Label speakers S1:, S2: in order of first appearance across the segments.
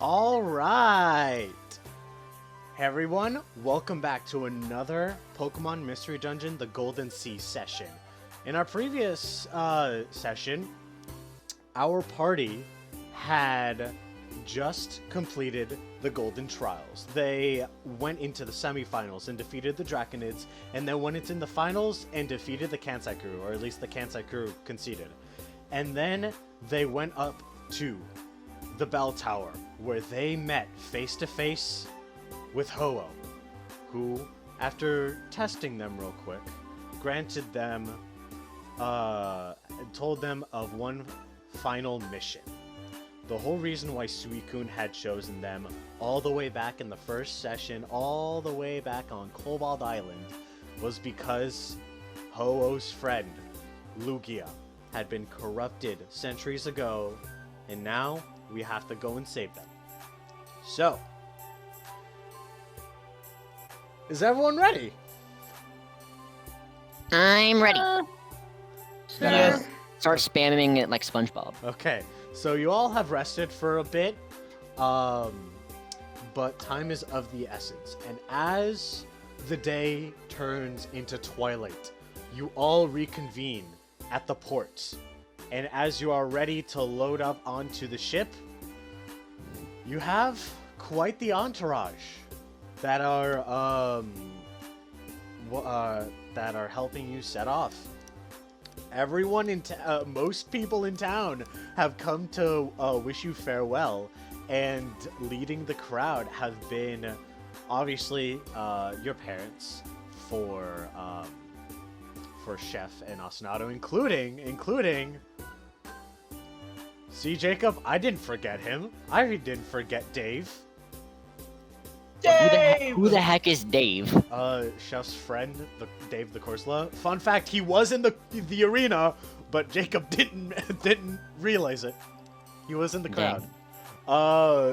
S1: All right. Hey everyone, welcome back to another Pokemon Mystery Dungeon, the Golden Sea session. In our previous session, our party had just completed the Golden Trials. They went into the semifinals and defeated the Draconids, and then went into the finals and defeated the Kansai crew, or at least the Kansai crew conceded. And then they went up to the Bell Tower, where they met face to face with Ho-Oh, who, after testing them real quick, granted them, told them of one final mission. The whole reason why Suicune had chosen them all the way back in the first session, all the way back on Cobalt Island, was because Ho-Oh's friend, Lugia, had been corrupted centuries ago, and now we have to go and save them. So, is everyone ready?
S2: I'm ready.
S3: Yes.
S2: Start spamming it like SpongeBob.
S1: Okay, so you all have rested for a bit, but time is of the essence. And as the day turns into twilight, you all reconvene at the port. And as you are ready to load up onto the ship, you have quite the entourage that are helping you set off. Everyone in most people in town have come to wish you farewell, and leading the crowd have been obviously your parents for Chef and Osinato, including. See, Jacob, I didn't forget him. I didn't forget Dave.
S3: Dave!
S2: Who the heck is Dave?
S1: Chef's friend, Dave the Corsola. Fun fact: he was in the arena, but Jacob didn't realize it. He was in the crowd.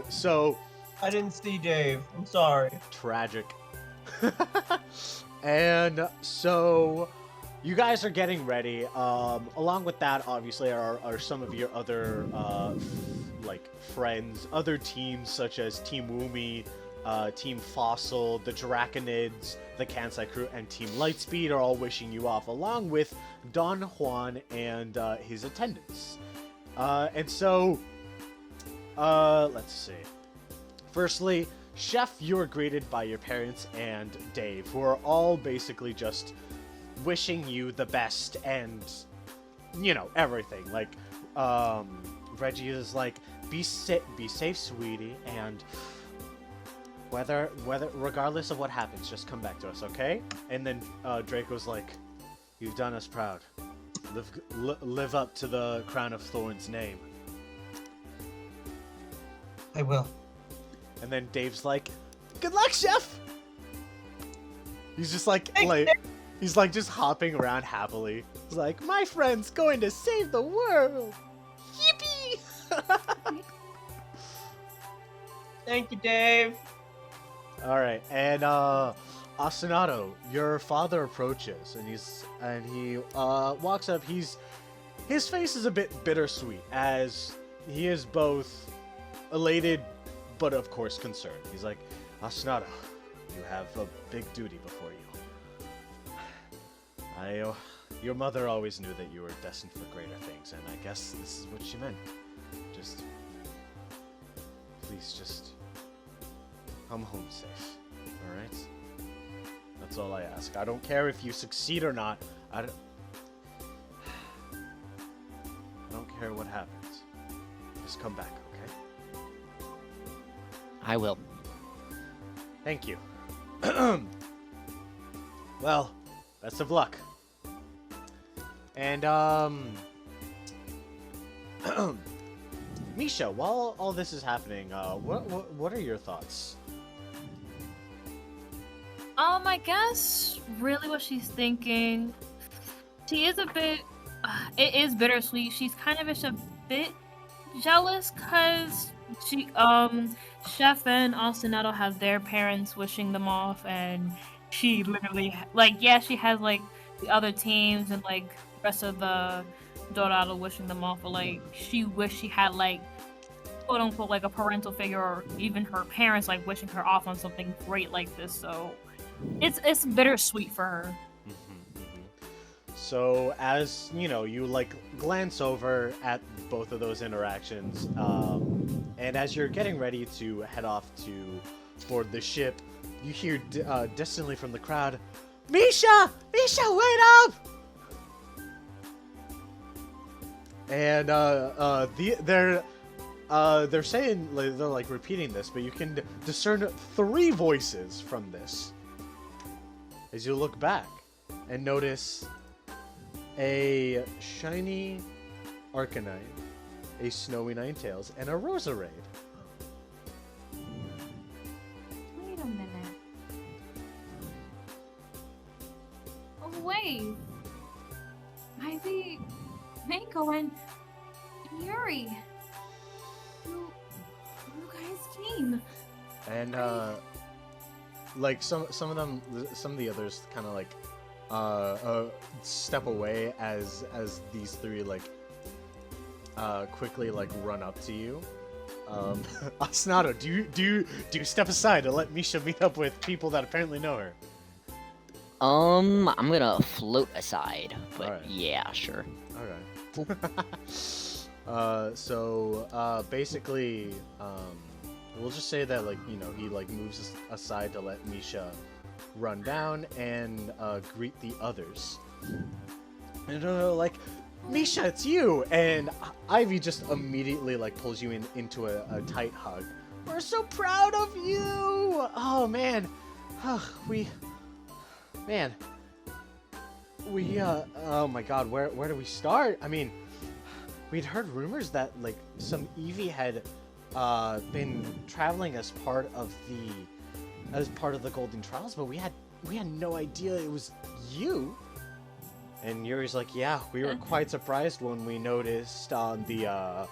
S1: So
S3: I didn't see Dave. I'm sorry.
S1: tragic. And so you guys are getting ready. Along with that, obviously, are some of your other like friends, other teams such as Team Woomy, Team Fossil, the Draconids, the Kansai crew, and Team Lightspeed are all wishing you off, along with Don Juan and his attendants. And so, let's see. Firstly, Chef, you are greeted by your parents and Dave, who are all basically just wishing you the best and, you know, everything. Like, Reggie is like, be safe, sweetie, and regardless of what happens, just come back to us, okay? And then Draco's like, you've done us proud. Live up to the Crown of Thorns name.
S3: I will.
S1: And then Dave's like, good luck, Chef! He's just like,
S3: Thanks,
S1: he's like just hopping around happily. He's like, my friend's going to save the world! Yippee!
S3: Thank you, Dave.
S1: Alright, and Osinato, your father approaches, and he walks up. His face is a bit bittersweet, as he is both elated, but of course concerned. He's like, Osinato, you have a big duty before you. Your mother always knew that you were destined for greater things, and I guess this is what she meant. Please just come home safe, alright? That's all I ask. I don't care if you succeed or not. I don't care what happens. Just come back, okay?
S2: I will.
S1: Thank you. Well, best of luck. And, Misha, while all this is happening, what are your thoughts?
S4: I guess really what she's thinking, she is a bit, it is bittersweet. She's kind of a bit jealous because Chef and Ostinato have their parents wishing them off, and she literally, like, yeah, she has, like, the other teams and, like, the rest of the Dorado wishing them off, but, like, she wished she had, like, quote unquote like a parental figure or even her parents like wishing her off on something great like this. So it's bittersweet for her.
S1: So as you know, you like glance over at both of those interactions, and as you're getting ready to head off to board the ship, you hear distantly from the crowd, "Misha! Misha, wait up!" And they're saying, they're like repeating this, but you can discern 3 voices from this as you look back and notice a shiny Arcanine, a snowy Ninetales, and a Roserade.
S4: Wait a minute. Oh wait. Ivy, Mako, and Yuri. You guys came.
S1: And like some of them, some of the others kind of like step away as these 3 like quickly like run up to you. Asnado, do you step aside to let Misha meet up with people that apparently know her?
S2: I'm gonna float aside, but
S1: Alright.
S2: yeah, sure.
S1: Okay. So basically, we'll just say that like, you know, he like moves aside to let Misha run down and greet the others. And like, "Misha, it's you!" And Ivy just immediately like pulls you into a tight hug. "We're so proud of you! Oh man, oh my god, where do we start? I mean, we'd heard rumors that like some Eevee had been traveling as part of the Golden Trials, but we had no idea it was you." And Yuri's like, "Yeah, we were quite surprised when we noticed on the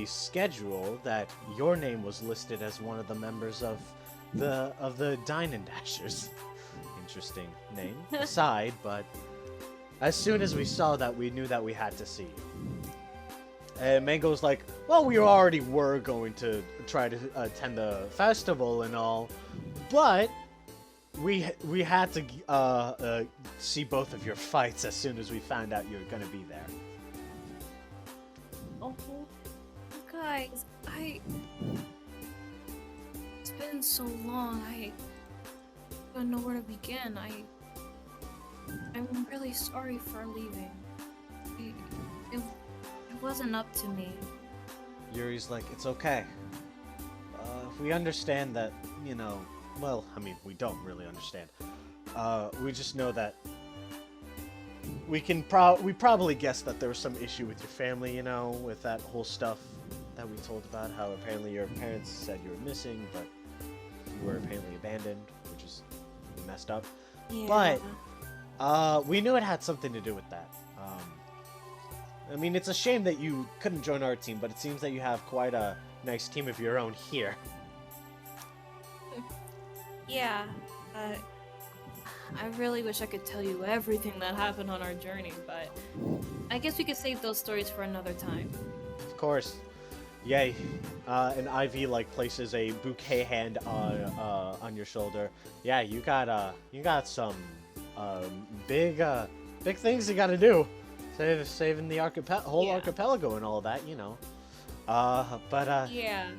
S1: schedule that your name was listed as one of the members of the Dine and Dashers." Interesting name aside, but as soon as we saw that, we knew that we had to see you. And Mango's like, "Well, we already were going to try to attend the festival and all, but we had to see both of your fights as soon as we found out you were gonna be there."
S4: Oh, guys, it's been so long. I don't know where to begin. I'm really sorry for leaving. It wasn't up to me.
S1: Yuri's like, "It's okay. We understand that, you know, well, I mean, we don't really understand. We just know that we probably guessed that there was some issue with your family, you know, with that whole stuff that we told about, how apparently your parents said you were missing, but you were apparently abandoned, which is messed up.
S4: Yeah.
S1: But we knew it had something to do with that. I mean, it's a shame that you couldn't join our team, but it seems that you have quite a nice team of your own here."
S4: Yeah. I really wish I could tell you everything that happened on our journey, but I guess we could save those stories for another time.
S1: Of course. Yay. And Ivy like places a bouquet hand on your shoulder. "Yeah, you got some big things you got to do. Saving the whole archipelago and all that, you know. But
S4: Yeah.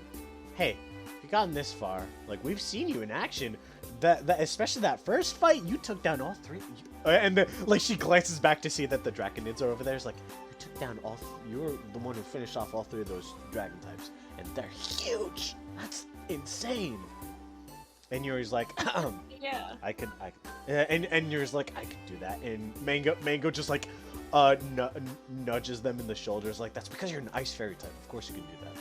S1: hey, if you've gotten this far, like, we've seen you in action. That especially that first fight, you took down all 3. Like, she glances back to see that the Draconids are over there. It's like, you took down you were the one who finished off all 3 of those dragon types, and they're huge. That's insane. And Yuri's like,
S4: Yeah.
S1: and Yuri's like, "I could do that." And Mango just like nudges them in the shoulders, like, "That's because you're an ice fairy type. Of course you can do that."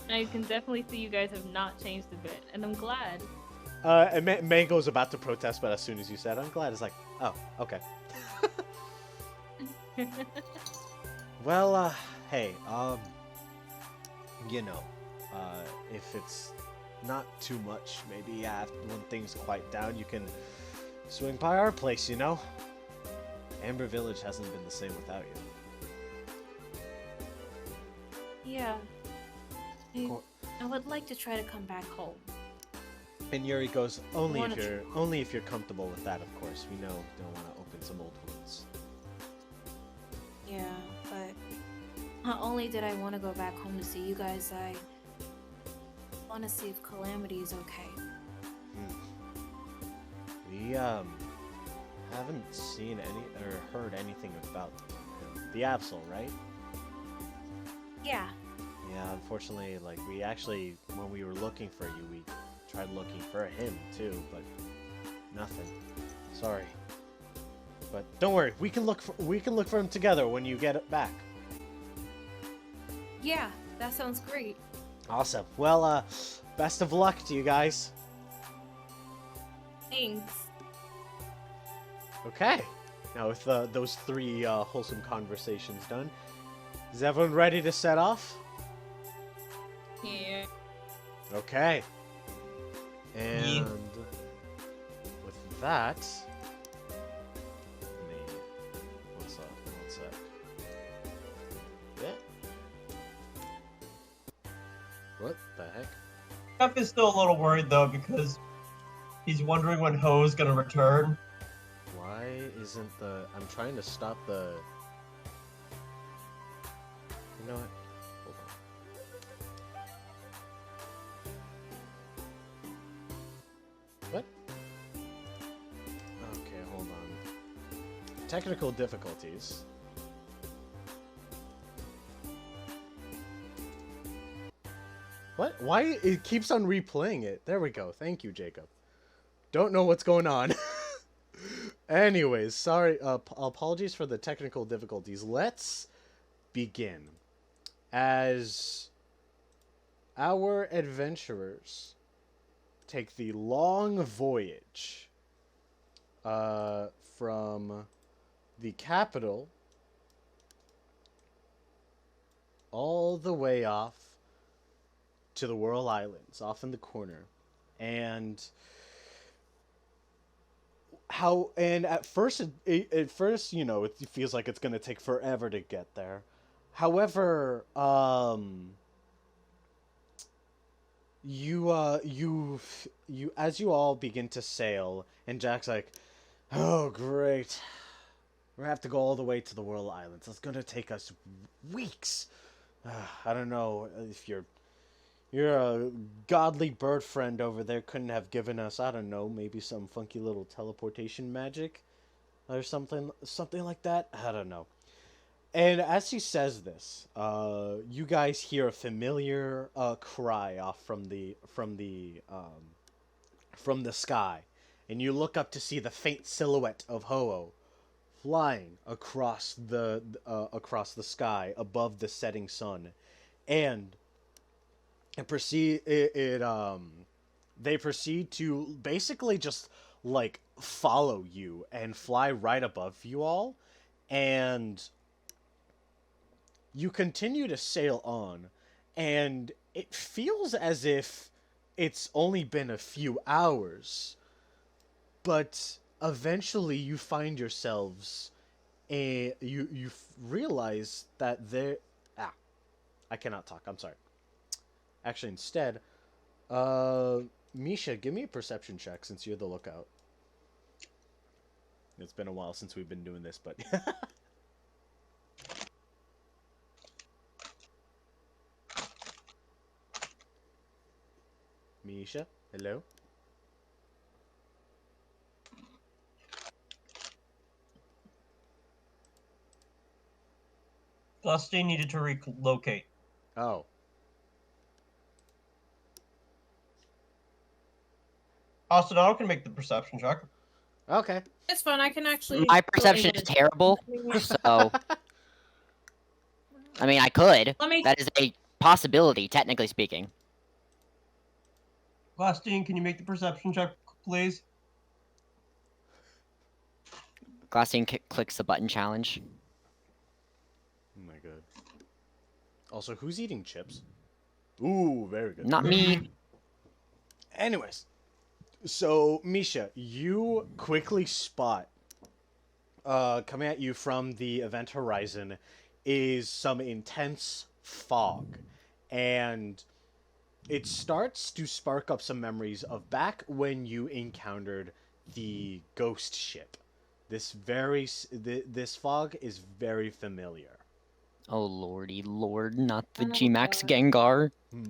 S4: I can definitely see you guys have not changed a bit, and I'm glad.
S1: And Mango's about to protest, but as soon as you said "I'm glad," it's like, "Oh, okay." Well, hey, you know, if it's not too much, maybe when things quiet down, you can swing by our place, you know? Amber Village hasn't been the same without you.
S5: Yeah.
S1: Cool.
S5: I would like to try to come back home.
S1: And Yuri goes, only
S5: Wanna
S1: if you're comfortable with that, of course. We know you don't want to open some old wounds.
S5: Yeah, but not only did I want to go back home to see you guys, I want to see if Calamity is okay.
S1: We haven't seen any or heard anything about him. The Absol, right?
S5: Yeah.
S1: Yeah, unfortunately, like we actually, when we were looking for you, we tried looking for him too, but nothing. Sorry. But don't worry, we can look for him together when you get it back.
S5: Yeah, that sounds great.
S1: Awesome. Well, best of luck to you guys.
S5: Thanks.
S1: Okay. Now with those three wholesome conversations done, is everyone ready to set off?
S4: Yeah.
S1: Okay. And with that, one sec. Yeah. What the heck?
S3: Jeff is still a little worried though because he's wondering when Ho's gonna return.
S1: Why isn't the... I'm trying to stop the... You know what? Hold on. What? Okay, hold on. Technical difficulties. What? Why? It keeps on replaying it. There we go. Thank you, Jacob. Don't know what's going on. Anyways, sorry. Apologies for the technical difficulties. Let's begin. As our adventurers take the long voyage from the capital all the way off to the Whirl Islands, off in the corner. And at first, you know, it feels like it's gonna take forever to get there. However, you as you all begin to sail, and Jack's like, "Oh, great. We're gonna have to go all the way to the Whirl Islands. It's gonna take us weeks. I don't know if your godly bird friend over there couldn't have given us, I don't know, maybe some funky little teleportation magic or something like that. I don't know." And as he says this, you guys hear a familiar cry off from the sky, and you look up to see the faint silhouette of Ho-Oh flying across the sky above the setting sun, and they proceed to basically just like follow you and fly right above you all, and you continue to sail on, and it feels as if it's only been a few hours, but eventually you find yourselves, you realize that I cannot talk, I'm sorry. Actually, instead, Misha, give me a perception check since you're the lookout. It's been a while since we've been doing this, but... Misha, hello?
S3: Dusty needed to relocate.
S1: Oh.
S3: Ostinato can make the perception check.
S1: Okay.
S4: It's fun. I can actually.
S2: My perception is terrible, so I mean, I could.
S4: Let me.
S2: That is a possibility, technically speaking.
S3: Glastine, can you make the perception check, please?
S2: Glassine clicks the button challenge.
S1: Oh my god. Also, who's eating chips? Ooh, very good.
S2: Not me.
S1: Anyways, so Misha, you quickly spot coming at you from the event horizon is some intense fog, and it starts to spark up some memories of back when you encountered the ghost ship. This fog is very familiar.
S2: Oh lordy lord, not the
S5: Oh,
S2: G-Max
S5: God.
S2: Gengar.
S1: Hmm.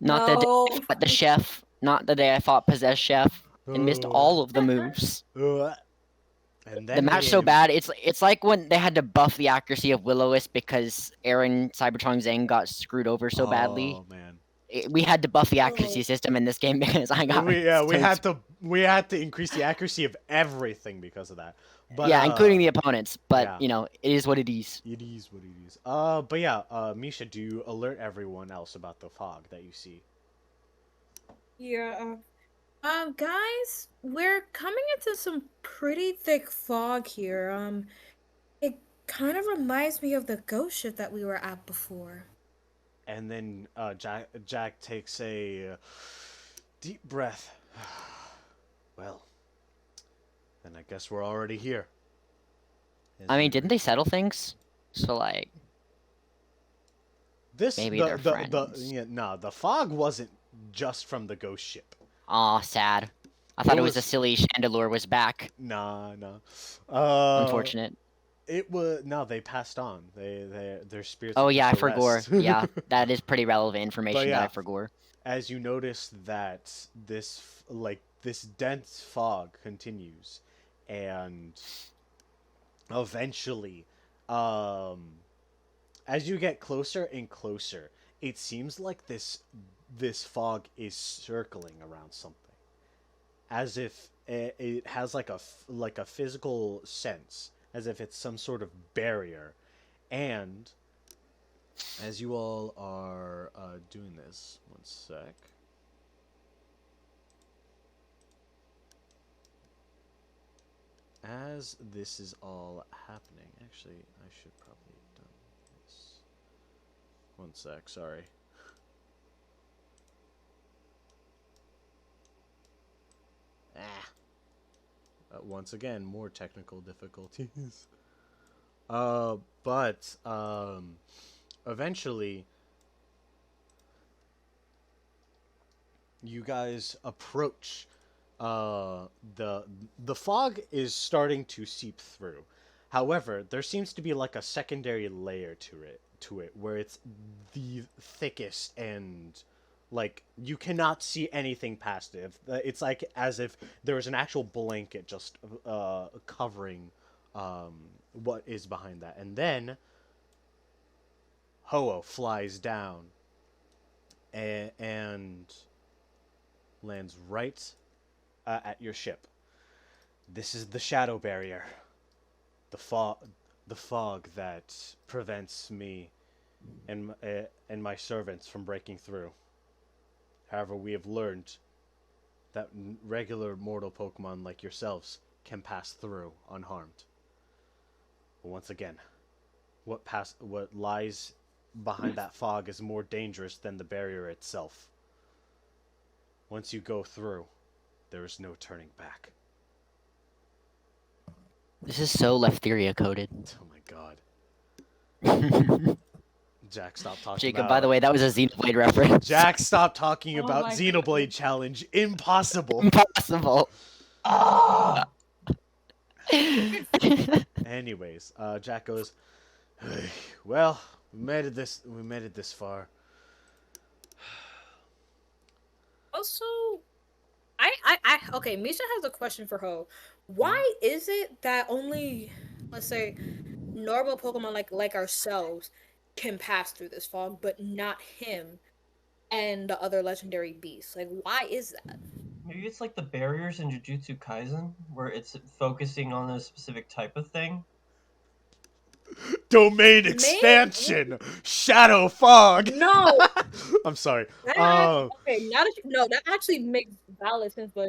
S2: Not the day
S5: No.
S2: I fought the chef. Not the day I fought Possessed Chef and missed all of the moves.
S1: And
S2: The
S1: then
S2: match so
S1: came-
S2: bad, it's like when they had to buff the accuracy of Will-O-Wisp because Aaron Cybertron Zang got screwed over so badly.
S1: Oh man.
S2: We had to buff the accuracy system in this game because I got
S1: we
S2: so
S1: had to increase the accuracy of everything because of that. But
S2: yeah, including the opponents. But
S1: yeah.
S2: you know, it is what it is.
S1: It is what it is. But yeah, Misha, do you alert everyone else about the fog that you see?
S5: Yeah. Guys, we're coming into some pretty thick fog here. It kind of reminds me of the ghost ship that we were at before.
S1: And then Jack takes a deep breath. Well, then I guess we're already here.
S2: I mean, didn't they settle things? So like, maybe they're friends.
S1: the fog wasn't just from the ghost ship.
S2: Aw, sad. I thought
S1: It
S2: it was a
S1: was-
S2: silly Chandelure was back.
S1: Nah.
S2: Unfortunate.
S1: It was no. They passed on. Their spirits.
S2: Oh
S1: went
S2: yeah, I
S1: to rest.
S2: forgot. Yeah, that is pretty relevant information
S1: yeah.
S2: that I forgot.
S1: As you notice that this dense fog continues, and eventually, as you get closer and closer, it seems like this fog is circling around something, as if it has like a physical sense, as if it's some sort of barrier, and as you all are doing this, one sec. As this is all happening, actually, I should probably have done this. One sec, sorry. Once again, more technical difficulties. But eventually, you guys approach. The fog is starting to seep through. However, there seems to be like a secondary layer to it where it's the thickest, and like you cannot see anything past it. It's like as if there was an actual blanket just covering what is behind that. And then Ho-Oh flies down and lands right at your ship. This is the shadow barrier. The fog that prevents me and my servants from breaking through. However, we have learned that regular mortal Pokemon like yourselves can pass through unharmed. But once again, what lies behind that fog is more dangerous than the barrier itself. Once you go through, there is no turning back.
S2: This is so Leftheria coded.
S1: Oh my god. Jack, stop talking
S2: Jacob,
S1: about...
S2: by the way, that was a Xenoblade reference.
S1: Jack, stop talking
S5: Oh
S1: about
S5: my
S1: Xenoblade Challenge. Impossible.
S2: Impossible.
S3: Ah!
S1: Anyways, Jack goes, well, we made it this far.
S5: Also, okay, Misha has a question for Ho. Why is it that only, let's say, normal Pokemon like ourselves can pass through this fog, but not him and the other legendary beasts? Like, why is that?
S3: Maybe it's like the barriers in Jujutsu Kaisen, where it's focusing on a specific type of thing.
S1: Domain expansion! Shadow fog!
S5: No!
S1: I'm sorry.
S5: That
S1: Okay,
S5: now that no, that actually makes valid sense, but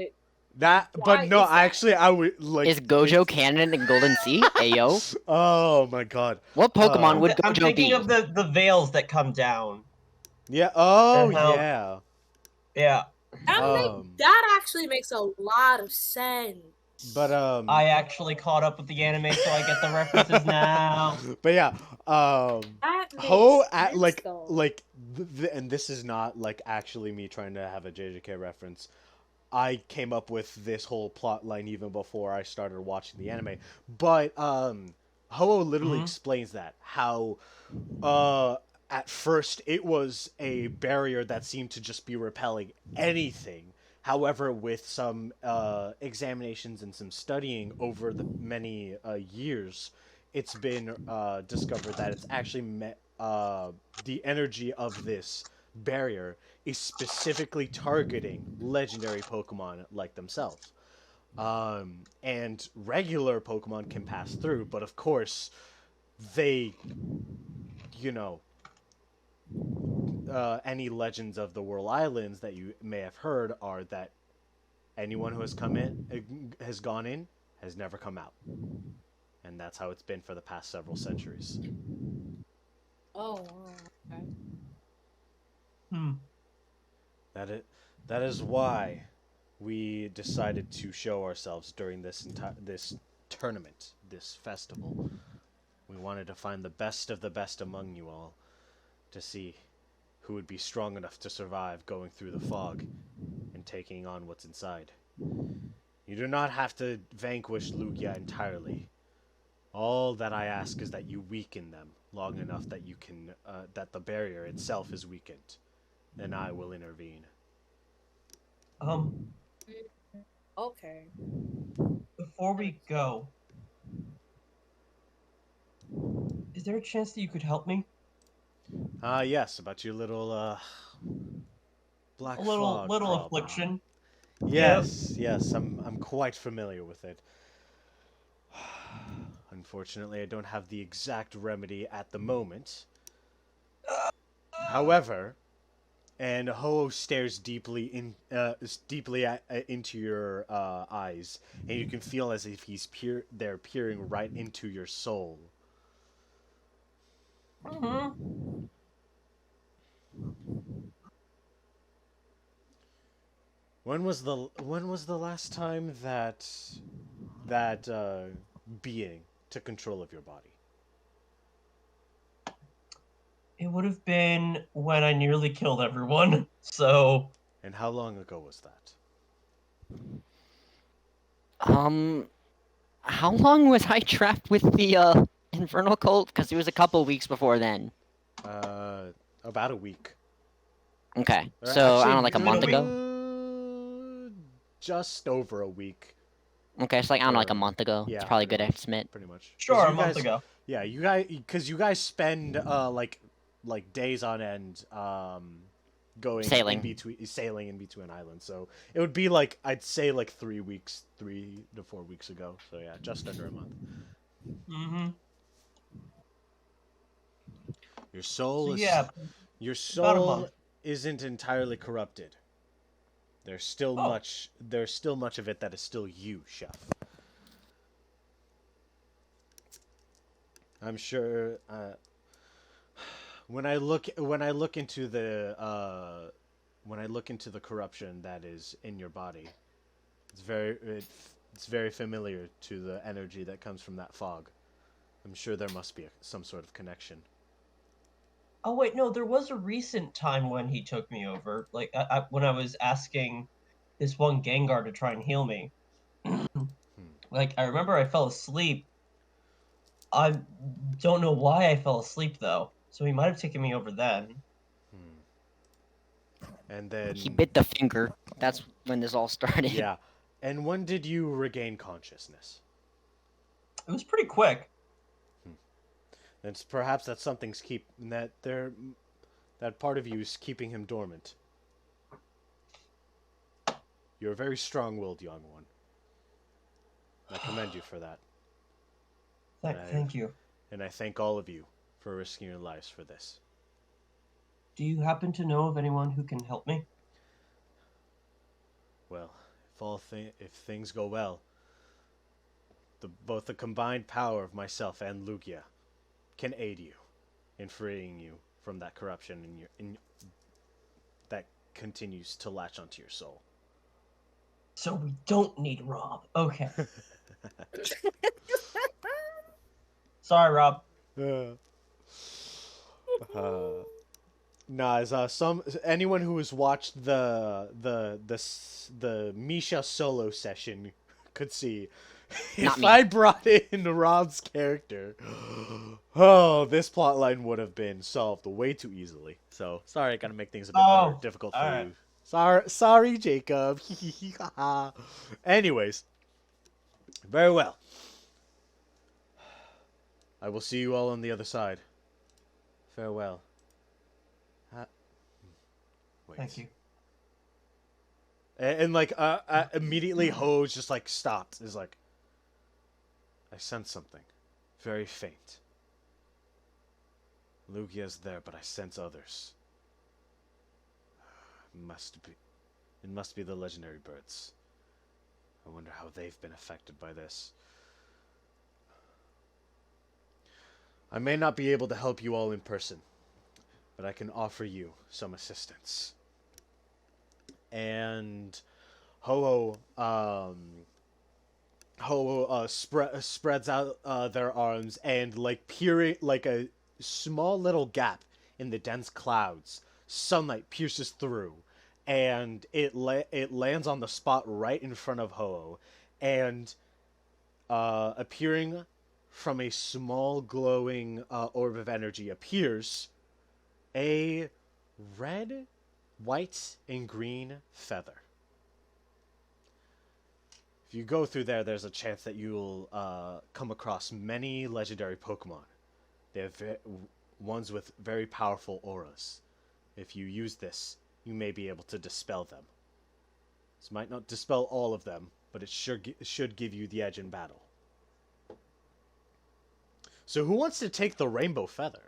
S1: but
S5: Why
S1: no,
S5: is that?
S1: I would like...
S2: Is Gojo canon in Golden Sea? Ayo.
S1: Oh my god.
S2: What Pokemon would
S3: I'm
S2: Gojo
S3: thinking
S2: be?
S3: of the veils that come down.
S1: Yeah, oh
S3: And how-
S1: yeah.
S3: Yeah,
S5: that actually makes a lot of sense.
S1: But
S3: I actually caught up with the anime, so I get the references now.
S1: but yeah,
S5: That That makes
S1: Ho at
S5: sense,
S1: like
S5: though.
S1: and this is not like actually me trying to have a JJK reference. I came up with this whole plot line even before I started watching the anime. But Ho literally
S3: Mhm.
S1: explains that how uh at first it was a barrier that seemed to just be repelling anything. However, with some examinations and some studying over the many years, it's been discovered that it's actually the energy of this barrier is specifically targeting legendary Pokemon like themselves. And regular Pokemon can pass through, but of course, they, you know, any legends of the Whirl Islands that you may have heard are that anyone who has come in, has gone in, has never come out. And that's how it's been for the past several centuries.
S5: Oh, wow. Okay.
S3: Hmm.
S1: That that is why we decided to show ourselves during this tournament, this festival. We wanted to find the best of the best among you all to see who would be strong enough to survive going through the fog and taking on what's inside. You do not have to vanquish Lugia entirely. All that I ask is that you weaken them long enough that you can that the barrier itself is weakened. Then I will intervene.
S3: Um,
S5: Okay.
S3: before we go, is there a chance that you could help me?
S1: Yes, about your little black
S3: A little
S1: fog
S3: little
S1: problem.
S3: affliction. Yep.
S1: Yes, I'm quite familiar with it. Unfortunately, I don't have the exact remedy at the moment. However, and Ho stares into your eyes, and you can feel as if they're peering right into your soul.
S3: Mm-hmm.
S1: When was the last time that being took control of your body?
S3: It would have been when I nearly killed everyone. So,
S1: And how long ago was that?
S2: How long was I trapped with the infernal cult? Because it was a couple weeks before then.
S1: Uh, about a week.
S2: Okay,
S1: Or
S2: so I
S1: actually,
S2: don't know, like a
S3: Is it a
S2: month
S3: week?
S2: ago.
S1: Just over a week.
S2: Okay, so like I don't know, like a
S1: Or
S2: month ago. It's
S1: yeah,
S2: probably a good
S1: pretty much.
S2: estimate.
S1: Pretty much. 'Cause
S3: sure, a
S1: you
S3: month
S1: guys,
S3: ago.
S1: yeah, because you guys spend like days on end going in
S2: Sailing.
S1: between sailing in between islands. So it would be like I'd say like 3 weeks, 3 to 4 weeks ago. So yeah, just under a month.
S3: Mm-hmm.
S1: Your soul
S3: So
S1: is
S3: yeah,
S1: your
S3: about a
S1: soul
S3: month.
S1: isn't entirely corrupted.
S3: Oh,
S1: There's still much of it that is still you, chef. I'm sure when I look into the when I look into the corruption that is in your body, it's very familiar to the energy that comes from that fog. I'm sure there must be some sort of connection.
S3: oh wait, no, there was a recent time when he took me over. Like when I was asking this one Gengar to try and heal me.
S1: Hmm.
S3: Like I remember I fell asleep. I don't know why I fell asleep though. So he might have taken me over then.
S1: Hmm. And
S2: He
S1: then
S2: bit the finger. That's when this all started.
S1: yeah. And when did you regain consciousness?
S3: It was pretty quick.
S1: And perhaps that something's that part of you is keeping him dormant. You're a very strong-willed young one. I commend you for that.
S3: Thank you.
S1: And I thank all of you for risking your lives for this.
S3: Do you happen to know of anyone who can help me?
S1: Well, if things go well, both the combined power of myself and Lugia can aid you in freeing you from that corruption that continues to latch onto your soul.
S3: So we don't need Rob. Okay. Sorry, Rob.
S1: Nah, as anyone who has watched the Misha solo session could see,
S2: Not
S1: if
S2: me.
S1: I brought in Rob's character, oh, this plotline would have been solved way too easily. So sorry, I gotta make things a bit more
S3: Oh,
S1: difficult for
S3: alright.
S1: you. Sorry, Jacob. Anyways, very well. I will see you all on the other side. Farewell. Wait.
S3: Thank you.
S1: And like, immediately Ho's just like stopped. Is like, I sense something, very faint. Lugia's there, but I sense others. It must be the legendary birds. I wonder how they've been affected by this. I may not be able to help you all in person, but I can offer you some assistance. And Ho spreads out their arms and like peering like a small little gap in the dense clouds. Sunlight pierces through, and it lands on the spot right in front of Ho, and appearing from a small glowing orb of energy appears a red, white, and green feather. If you go through there, there's a chance that you'll come across many legendary Pokemon. They have ones with very powerful auras. If you use this, you may be able to dispel them. This might not dispel all of them, but it should give you the edge in battle. So who wants to take the rainbow feather?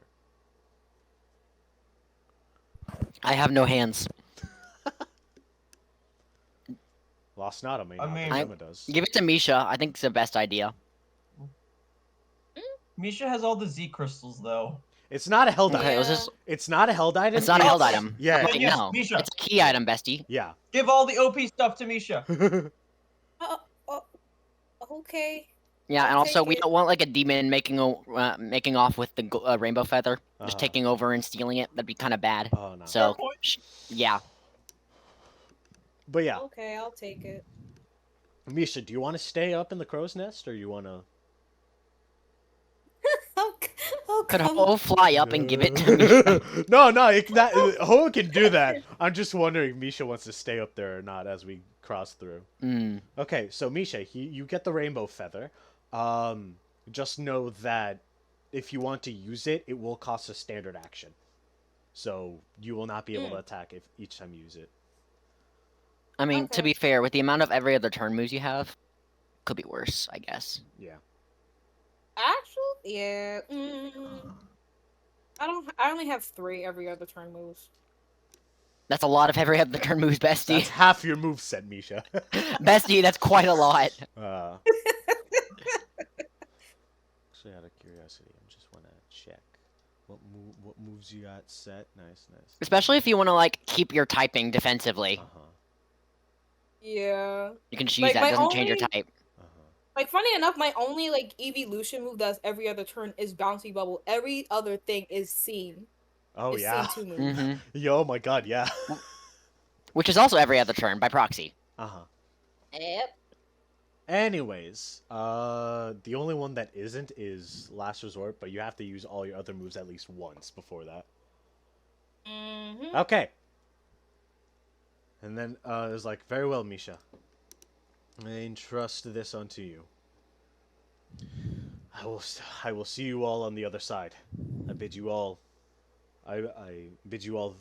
S2: I have no hands.
S1: Lost Nada may
S3: I
S1: not,
S3: mean-
S1: but Gemma does.
S2: Give it to Misha. I think it's the best idea.
S3: Misha has all the Z crystals, though.
S1: It's not a held
S2: Okay,
S1: item.
S2: let's just.
S1: It's not a held item.
S2: It's not a held
S3: it's-
S2: item.
S1: Yeah.
S2: Wait,
S3: Yes,
S2: no.
S3: Misha.
S2: It's a key item, bestie.
S1: Yeah.
S3: Give all the OP stuff to Misha.
S5: Okay.
S2: Yeah, and
S5: I'll
S2: also
S5: take
S2: we
S5: it.
S2: don't want like a demon making off with the rainbow feather, just
S1: Uh-huh.
S2: taking over and stealing it. That'd be kind of bad.
S1: Oh no.
S2: So,
S3: Fair point.
S2: yeah.
S1: But yeah,
S5: Okay, I'll take it.
S1: Misha, do you want to stay up in the crow's nest, or you want to?
S2: Could Ho fly up and give it to Misha?
S1: No, Ho can do that. I'm just wondering if Misha wants to stay up there or not as we cross through.
S2: Mm.
S1: Okay, so Misha, you get the rainbow feather. Just know that if you want to use it, it will cost a standard action. So you will not be able to attack if each time you use it.
S2: I mean, to
S5: Okay.
S2: be fair, with the amount of every other turn moves you have, could be worse, I guess.
S1: Yeah.
S5: Actually, yeah. I only have 3 every other turn moves.
S2: That's a lot of every other turn moves, bestie.
S1: That's half your moveset, Misha.
S2: Bestie, that's quite a lot.
S1: Actually, out of curiosity, I just want to check what moves you got set. Nice.
S2: Especially if you want to like keep your typing defensively.
S1: Uh-huh.
S5: Yeah.
S2: You can choose
S5: Like,
S2: that.
S5: my
S2: It doesn't change your
S5: only-
S2: type.
S5: Like, funny enough, my only, like, evolution move that's every other turn is Bouncy Bubble. Every other thing is Scene.
S1: Oh
S5: It's
S1: yeah.
S5: Scene 2 move.
S2: hmm
S1: Yo, my God, yeah.
S2: Which is also every other turn by proxy.
S1: Uh-huh.
S5: Yep.
S1: Anyways, the only one that isn't is Last Resort, but you have to use all your other moves at least once before that.
S5: Mm-hmm.
S1: Okay. And then it was like, very well, Misha. I entrust this unto you. I will see you all on the other side. I bid you all. I bid you all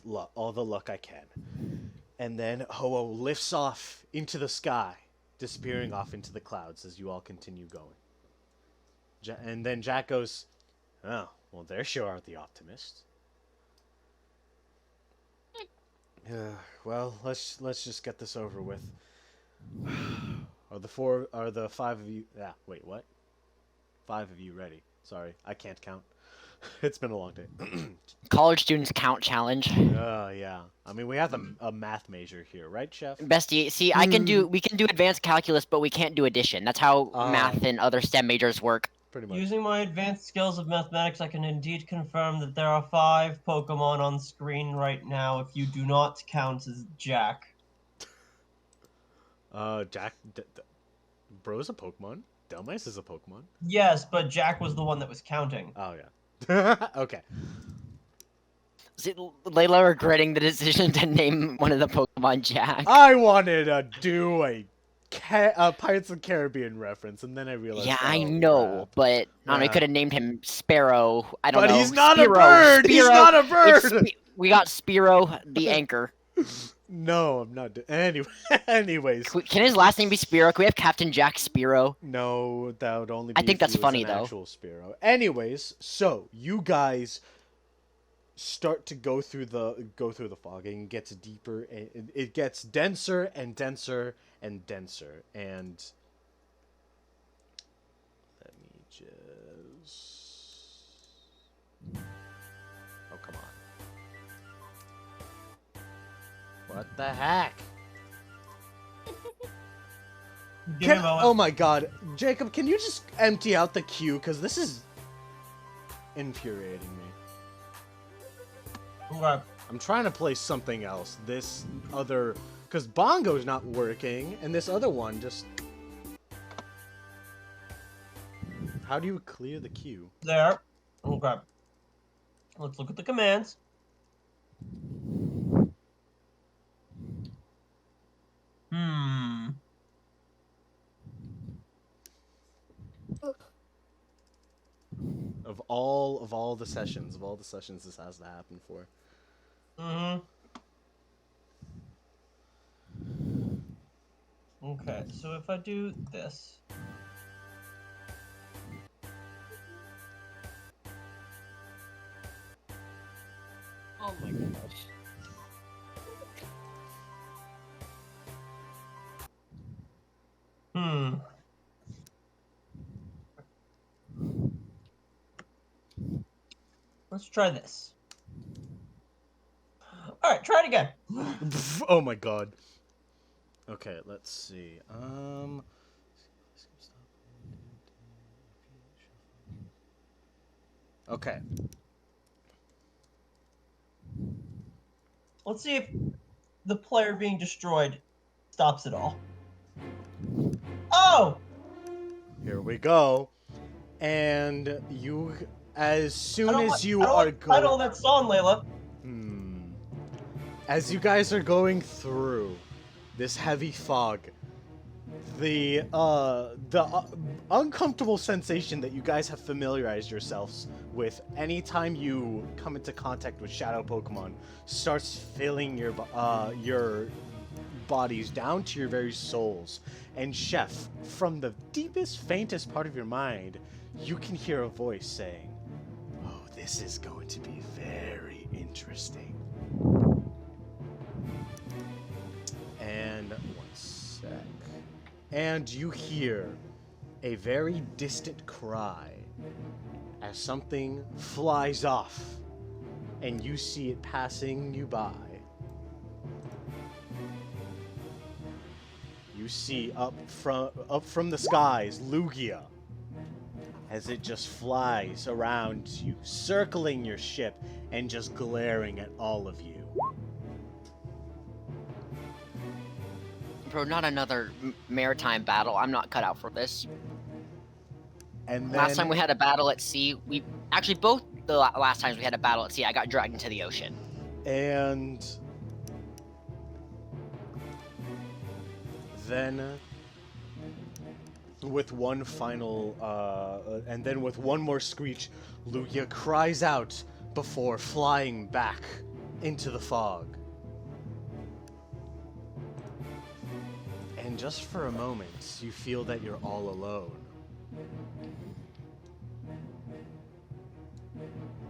S1: the luck I can. And then Ho lifts off into the sky, disappearing off into the clouds as you all continue going. And then Jack goes, "Oh, well, there sure are the optimists." Well, let's just get this over with. Are the 5 of you? Yeah. Wait, what? 5 of you ready? Sorry, I can't count. It's been a long day.
S2: College students count challenge.
S1: Yeah. I mean, we have a math major here, right, Chef?
S2: Bestie, see, we can do advanced calculus, but we can't do addition. That's how math and other STEM majors work.
S1: pretty much.
S3: Using my advanced skills of mathematics, I can indeed confirm that there are 5 Pokemon on screen right now if you do not count as Jack.
S1: Jack, Bro's a Pokemon. Delmice is a Pokemon.
S3: Yes, but Jack was the one that was counting.
S1: Oh yeah. Okay.
S2: Is it Layla regretting the decision to name one of the Pokemon Jack?
S1: I wanted to do a Pirates of the Caribbean reference, and then I realized.
S2: Yeah, I
S1: oh,
S2: know,
S1: crap.
S2: but I don't know.
S1: Yeah.
S2: We could have named him Sparrow. I don't
S1: But
S2: know.
S1: he's not a
S2: Spearow,
S1: bird. He's
S2: Spearow.
S1: not a
S2: It's
S1: bird.
S2: we got Spearow, the anchor.
S1: No, I'm not. Anyway, anyways.
S2: Can his last name be Spearow? Can we have Captain Jack Spearow?
S1: No, that would only be.
S2: I think
S1: if
S2: that's
S1: he was
S2: funny,
S1: an
S2: though.
S1: Actual Spearow. Anyways, so you guys start to go through the fog, and it gets deeper, and it gets denser and denser and denser, and let me just. Oh, come on! What the heck?
S3: Give me a moment.
S1: Oh my god. Jacob, can you just empty out the queue? Because this is infuriating me.
S3: Okay.
S1: I'm trying to play something else. This other... Because Bongo's not working, and this other one just... How do you clear the queue?
S3: There. Okay. Let's look at the commands.
S1: Of all the sessions this has to happen for.
S3: Okay, so if I do this.
S5: Oh my gosh.
S3: Let's try this. Alright, try it again.
S1: Oh my god. Okay, let's see. Okay.
S3: Let's see if the player being destroyed stops it all. Oh!
S1: Here we go. And you, as soon as you
S3: I don't
S1: are
S3: like the title of
S1: going...
S3: that song, Layla.
S1: As you guys are going through this heavy fog, the uncomfortable sensation that you guys have familiarized yourselves with anytime you come into contact with shadow Pokemon starts filling your bodies down to your very souls. And Chef, from the deepest, faintest part of your mind, you can hear a voice saying, "Oh, this is going to be very interesting." And one sec. And you hear a very distant cry as something flies off, and you see it passing you by. You see up from the skies Lugia, as it just flies around you, circling your ship and just glaring at all of you.
S2: Bro, not another maritime battle. I'm not cut out for this.
S1: And then,
S2: Last time we had a battle at sea, actually both the last times we had a battle at sea, I got dragged into the ocean.
S1: And then with one final, and then with one more screech, Lugia cries out before flying back into the fog. And just for a moment, you feel that you're all alone.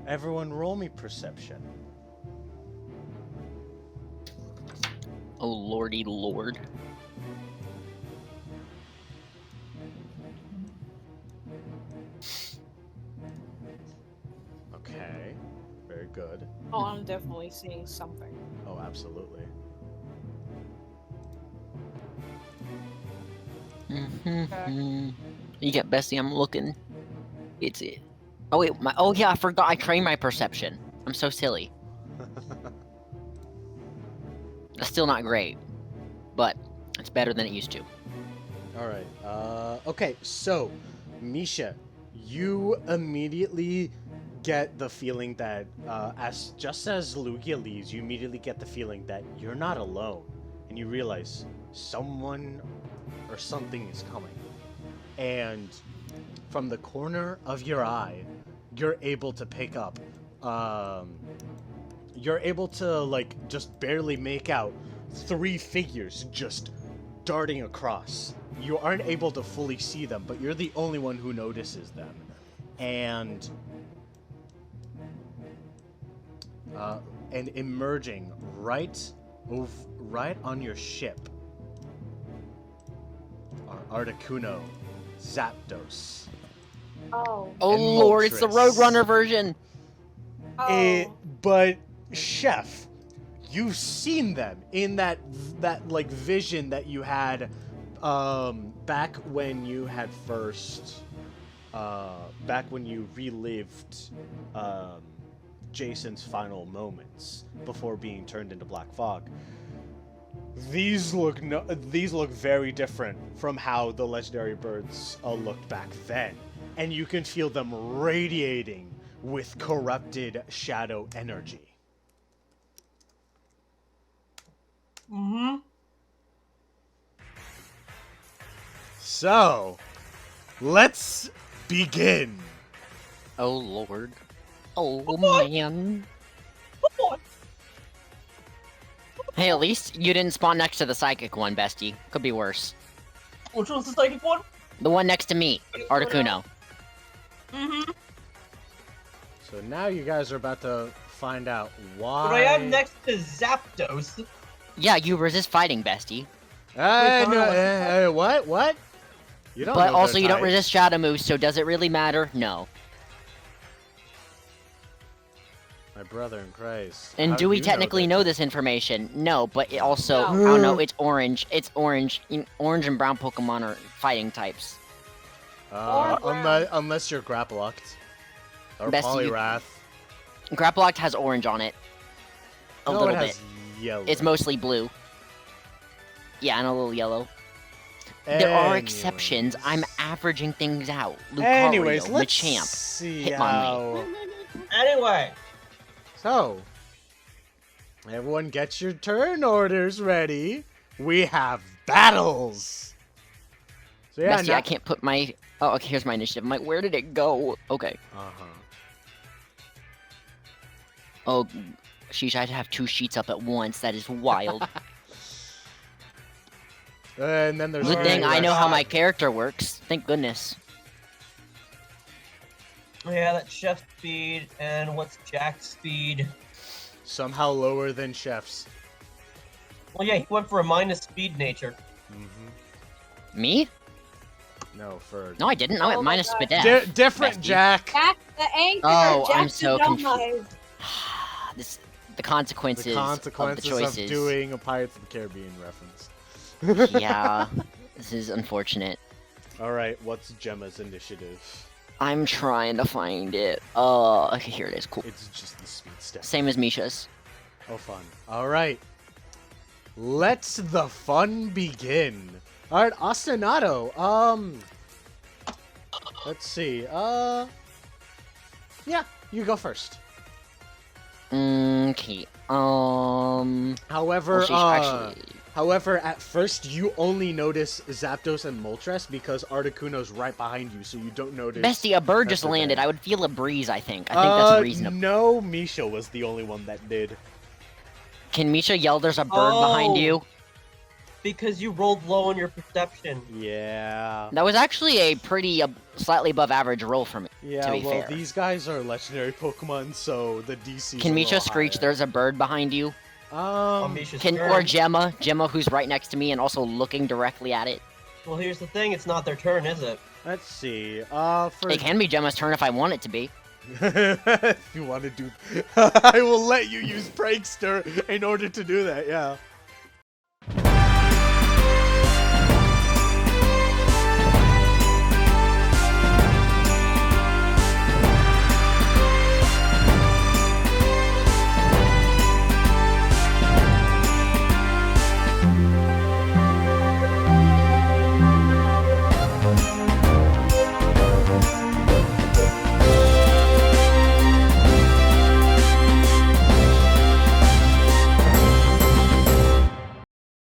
S1: Everyone roll me perception.
S2: Oh lordy lord.
S1: Okay, very good.
S5: Oh, I'm definitely seeing something.
S1: Oh, absolutely.
S2: You get Bessie, I'm looking. It's it. Oh wait, oh yeah, I forgot. I trained my perception. I'm so silly. That's still not great, but it's better than it used to.
S1: All right. Okay, so Misha, you immediately get the feeling that just as Lugia leaves, you immediately get the feeling that you're not alone, and you realize someone or something is coming. And from the corner of your eye, you're able to pick up. You're able to like just barely make out 3 figures just darting across. You aren't able to fully see them, but you're the only one who notices them. And emerging right on your ship are Articuno, Zapdos.
S5: Oh.
S2: Oh
S1: And
S2: lord, it's the
S1: Moltres.
S2: Roadrunner version.
S1: But Chef, you've seen them in that like vision that you had back when you had first back when you relived Jason's final moments before being turned into Black Fog. These look very different from how the legendary birds looked back then, and you can feel them radiating with corrupted shadow energy.
S3: Mm-hmm.
S1: So, let's begin.
S2: Oh lord. Oh
S3: boy.
S2: man.
S3: Oh,
S2: Hey, at least you didn't spawn next to the psychic one, bestie. Could be worse.
S3: which one's the psychic one?
S2: The one next to me, Articuno.
S3: Mm-hmm.
S1: So now you guys are about to find out why.
S3: But I am next to Zapdos.
S2: Yeah, you resist fighting, bestie.
S1: What? You don't.
S2: But
S1: know
S2: also,
S1: their
S2: you don't
S1: type.
S2: resist shadow moves, so does it really matter? No.
S1: My brother in Christ.
S2: And
S1: How
S2: do we
S1: you
S2: technically
S1: that?
S2: know this information? No, but it also,
S5: No.
S2: I don't know, it's orange. It's orange. Orange and brown Pokemon are fighting types.
S5: Or brown.
S1: Unless you're Grapplocked. Or
S2: Best you-
S1: Poliwrath.
S2: Grapplocked has orange on it. A
S1: No,
S2: little
S1: it
S2: bit.
S1: has yellow.
S2: It's mostly blue. Yeah, and a little yellow. There are
S1: Anyways.
S2: exceptions. I'm averaging things out. Lucario,
S1: Anyways, let's
S2: Machamp.
S1: see
S2: Hitmonlee.
S1: how...
S3: Anyway,
S1: So, everyone get your turn orders ready. We have battles. So yeah,
S2: Bestie,
S1: now...
S2: I can't put my... Oh, okay, here's my initiative. I'm like, where did it go? Okay.
S1: Uh-huh.
S2: Oh, sheesh, I had to have 2 sheets up at once. That is wild.
S1: And then there's...
S2: Good
S3: Alright,
S2: thing I know how
S3: God.
S2: my character works. Thank goodness.
S3: yeah, that's Chef speed, and what's Jack's speed?
S1: Somehow lower than Chef's.
S3: Well, yeah, he went for a minus speed nature.
S1: Mm-hmm.
S2: Me?
S1: No, for...
S2: No, I didn't. I
S5: Oh
S2: went
S5: my
S2: minus
S5: God.
S2: Spadef.
S1: Different,
S2: Bestie.
S1: Jack.
S5: Jack the anchor.
S2: Oh,
S5: Jack
S2: I'm
S5: the
S2: so
S5: dumbbell.
S2: The consequences,
S1: The consequences
S2: of the
S1: of
S2: choices.
S1: doing a Pirates of the Caribbean reference.
S2: Yeah, this is unfortunate.
S1: Alright, what's Gemma's initiative?
S2: I'm trying to find it. Okay, here it is. Cool.
S1: It's just the speed step.
S2: Same as Misha's.
S1: Oh, fun. Alright. Let's the fun begin. Alright, Ostinato. Let's see. Yeah, you go first.
S2: Okay.
S1: However,
S2: well, sheesh, actually,
S1: however, at first you only notice Zapdos and Moltres because Articuno's right behind you, so you don't notice.
S2: Bestie, a bird just
S1: That's okay.
S2: landed. I would feel a breeze, I think. I think that's reasonable.
S1: No, Misha was the only one that did.
S2: Can Misha yell there's a bird behind
S3: Oh.
S2: you?
S3: Because you rolled low on your perception.
S1: Yeah.
S2: That was actually a pretty slightly above average roll for me.
S1: Yeah,
S2: to be
S1: well,
S2: fair.
S1: these guys are legendary Pokemon, so the DC.
S2: Can Misha screech there's a bird behind you?
S3: On Misha's
S2: Can
S3: turn.
S2: or Gemma who's right next to me and also looking directly at it?
S3: Well, here's the thing, it's not their turn, is it?
S1: Let's see. For
S2: It can be Gemma's turn if I want it to be.
S1: if you want to do, I will let you use Prankster in order to do that. Yeah.